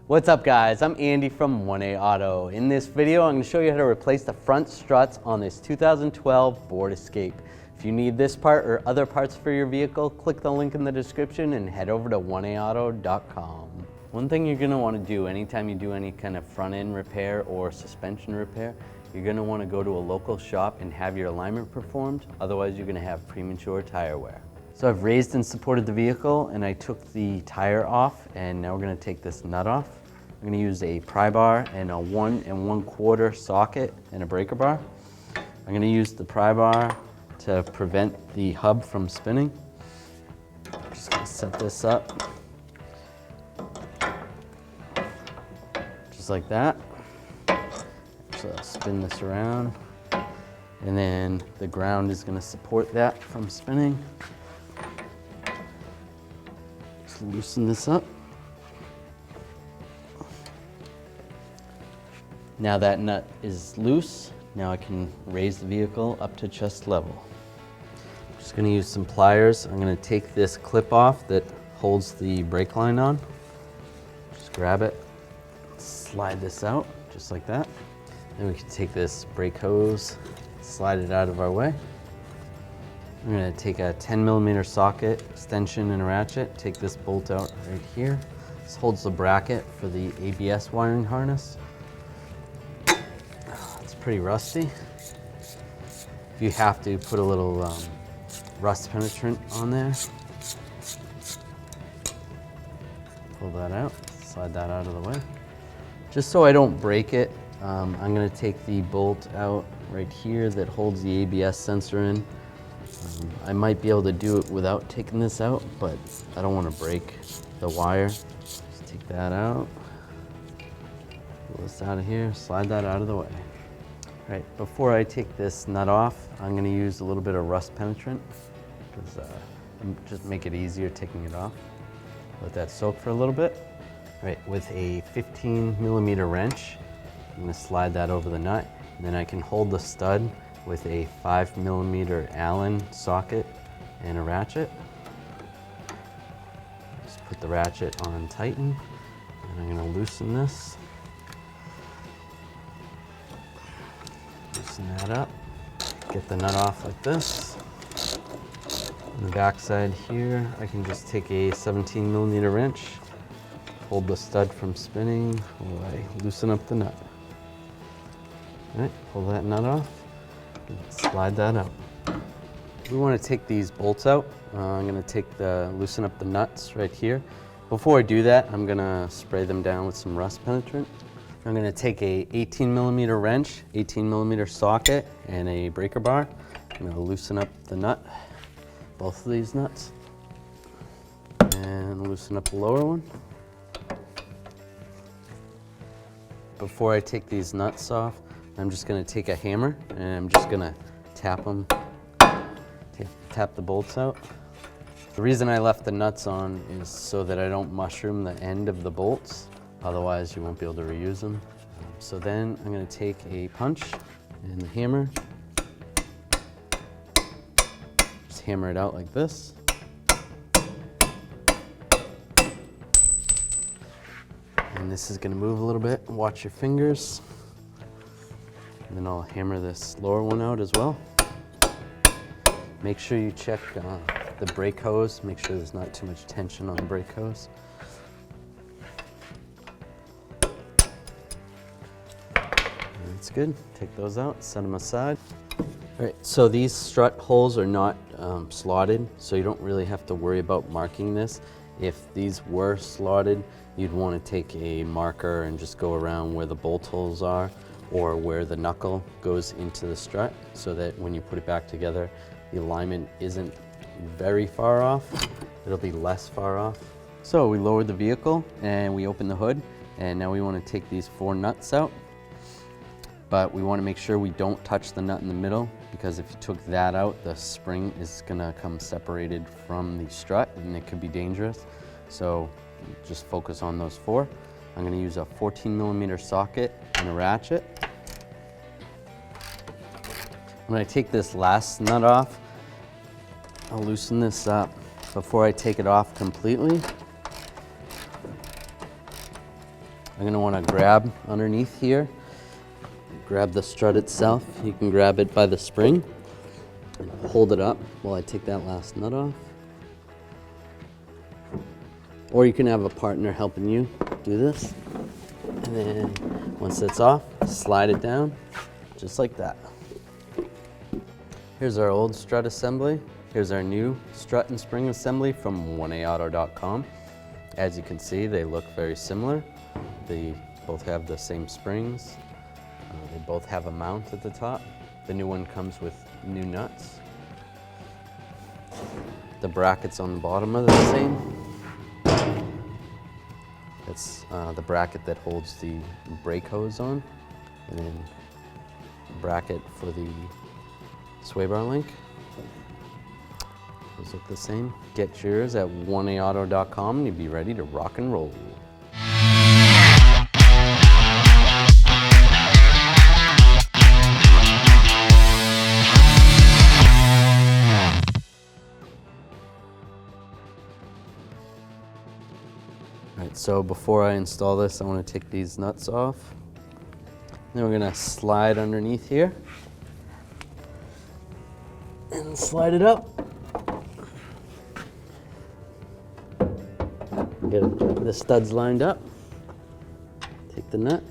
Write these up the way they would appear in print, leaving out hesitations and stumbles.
What's up guys, I'm Andy from 1A Auto. In this video, I'm going to show you how to replace the front struts on this 2012 Ford Escape. If you need this part or other parts for your vehicle, click the link in the description and head over to 1aauto.com. One thing you're going to want to do anytime you do any kind of front end repair or suspension repair, you're going to want to go to a local shop and have your alignment performed, otherwise you're going to have premature tire wear. So I've raised and supported the vehicle and I took the tire off, and now we're going to take this nut off. I'm going to use a pry bar and a 1 1/4 socket and a breaker bar. I'm going to use the pry bar to prevent the hub from spinning. I'm just going to set this up just like that. So I'll spin this around, and then the ground is going to support that from spinning. Just loosen this up. Now that nut is loose, now I can raise the vehicle up to chest level. I'm just going to use some pliers. I'm going to take this clip off that holds the brake line on. Just grab it, slide this out just like that. Then we can take this brake hose, slide it out of our way. I'm going to take a 10mm socket, extension and a ratchet, take this bolt out right here. This holds the bracket for the ABS wiring harness. It's pretty rusty. If you have to, put a little rust penetrant on there. Pull that out, slide that out of the way. Just so I don't break it, I'm going to take the bolt out right here that holds the ABS sensor in. I might be able to do it without taking this out, but I don't want to break the wire. Just take that out, pull this out of here, slide that out of the way. All right, before I take this nut off, I'm going to use a little bit of rust penetrant, because just make it easier taking it off. Let that soak for a little bit. All right, with a 15mm wrench, I'm going to slide that over the nut, and then I can hold the stud with a 5mm Allen socket and a ratchet. Just put the ratchet on tighten, and I'm going to loosen this. Loosen that up, get the nut off like this. On the back side here, I can just take a 17mm wrench, hold the stud from spinning while I loosen up the nut. All right, pull that nut off, and slide that out. We want to take these bolts out. I'm going to loosen up the nuts right here. Before I do that, I'm going to spray them down with some rust penetrant. I'm going to take a 18mm wrench, 18mm socket, and a breaker bar. I'm going to loosen up the nut, both of these nuts, and loosen up the lower one. Before I take these nuts off, I'm just going to take a hammer and I'm just going to tap them, tap the bolts out. The reason I left the nuts on is so that I don't mushroom the end of the bolts, otherwise you won't be able to reuse them. So then I'm going to take a punch and the hammer, just hammer it out like this. And this is going to move a little bit, watch your fingers. And then I'll hammer this lower one out as well. Make sure you check the brake hose, make sure there's not too much tension on the brake hose. That's good, take those out, set them aside. All right, so these strut holes are not slotted, so you don't really have to worry about marking this. If these were slotted, you'd want to take a marker and just go around where the bolt holes are, or where the knuckle goes into the strut, so that when you put it back together, the alignment isn't very far off, it'll be less far off. So we lowered the vehicle and we opened the hood, and now we want to take these 4 nuts out. But we want to make sure we don't touch the nut in the middle, because if you took that out, the spring is going to come separated from the strut and it could be dangerous. So just focus on those 4. I'm going to use a 14mm socket and a ratchet. When I take this last nut off, I'll loosen this up before I take it off completely. I'm going to want to grab underneath here, grab the strut itself. You can grab it by the spring and hold it up while I take that last nut off. Or you can have a partner helping you do this. And then once it's off, slide it down just like that. Here's our old strut assembly. Here's our new strut and spring assembly from 1AAuto.com. As you can see, they look very similar. They both have the same springs. They both have a mount at the top. The new one comes with new nuts. The brackets on the bottom are the same. It's the bracket that holds the brake hose on, and then a bracket for the sway bar link. Those look the same. Get yours at 1AAuto.com and you'll be ready to rock and roll. Alright, so before I install this, I want to take these nuts off. Then we're going to slide underneath here and slide it up. Get the studs lined up. Take the nut.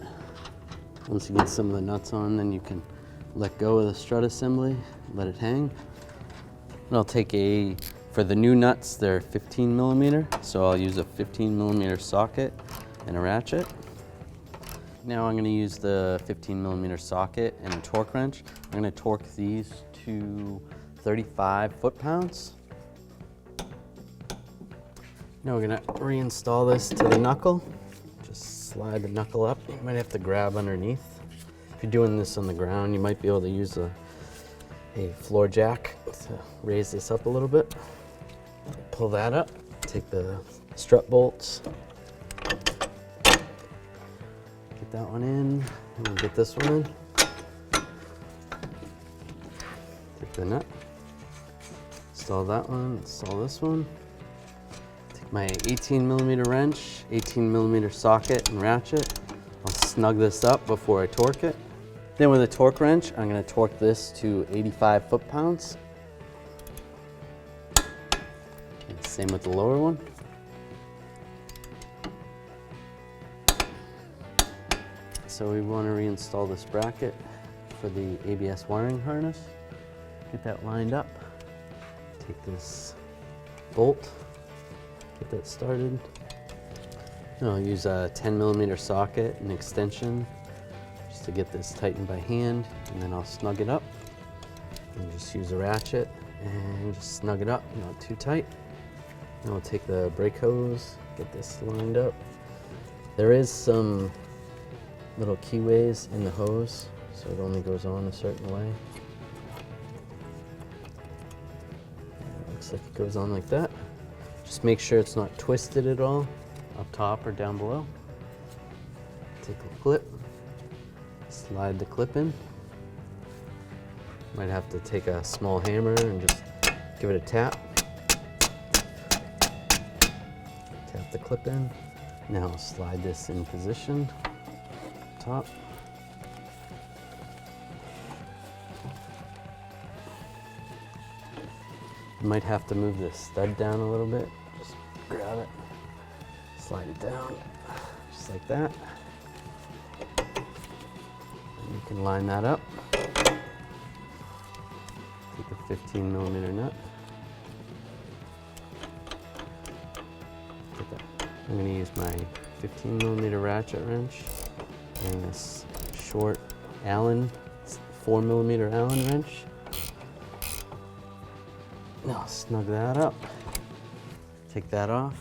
Once you get some of the nuts on, then you can let go of the strut assembly, let it hang. And I'll take for the new nuts, they're 15 millimeter, so I'll use a 15 millimeter socket and a ratchet. Now I'm going to use the 15 millimeter socket and a torque wrench. I'm going to torque these to 35 foot-pounds. Now we're going to reinstall this to the knuckle. Just slide the knuckle up. You might have to grab underneath. If you're doing this on the ground, you might be able to use a floor jack to raise this up a little bit. Pull that up. Take the strut bolts. Get that one in. And we'll get this one in. Take the nut. Install that one. Install this one. Take my 18 millimeter wrench, 18 millimeter socket and ratchet. I'll snug this up before I torque it. Then with a torque wrench, I'm going to torque this to 85 foot-pounds. Same with the lower one. So we want to reinstall this bracket for the ABS wiring harness. Get that lined up. Take this bolt, get that started. And I'll use a 10 millimeter socket and extension just to get this tightened by hand, and then I'll snug it up. And just use a ratchet and just snug it up, not too tight. And I'll take the brake hose, get this lined up. There is some little keyways in the hose, so it only goes on a certain way. It looks like it goes on like that. Just make sure it's not twisted at all, up top or down below. Take a clip, slide the clip in. Might have to take a small hammer and just give it a tap. Tap the clip in. Now slide this in position, top. You might have to move this stud down a little bit. Just grab it, slide it down, just like that. And you can line that up. Take a 15 millimeter nut. I'm going to use my 15 millimeter ratchet wrench and this short Allen, 4 millimeter Allen wrench. Now I'll snug that up. Take that off.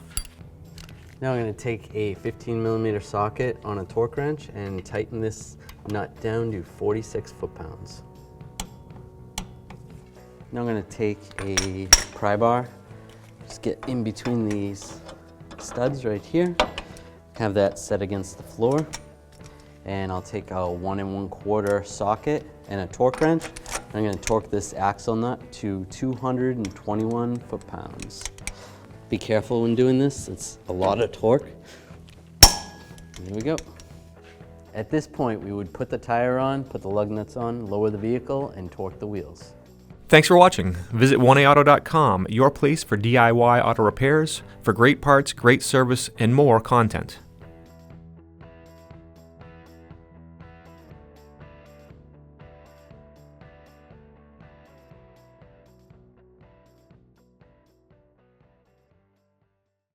Now I'm going to take a 15 millimeter socket on a torque wrench and tighten this nut down to 46 foot-pounds. Now I'm going to take a pry bar, just get in between these studs right here, have that set against the floor, and I'll take a 1 1/4 socket and a torque wrench. I'm going to torque this axle nut to 221 foot-pounds. Be careful when doing this, it's a lot of torque. There we go. At this point, we would put the tire on, put the lug nuts on, lower the vehicle, and torque the wheels. Thanks for watching. Visit 1aauto.com, your place for DIY auto repairs, for great parts, great service, and more content.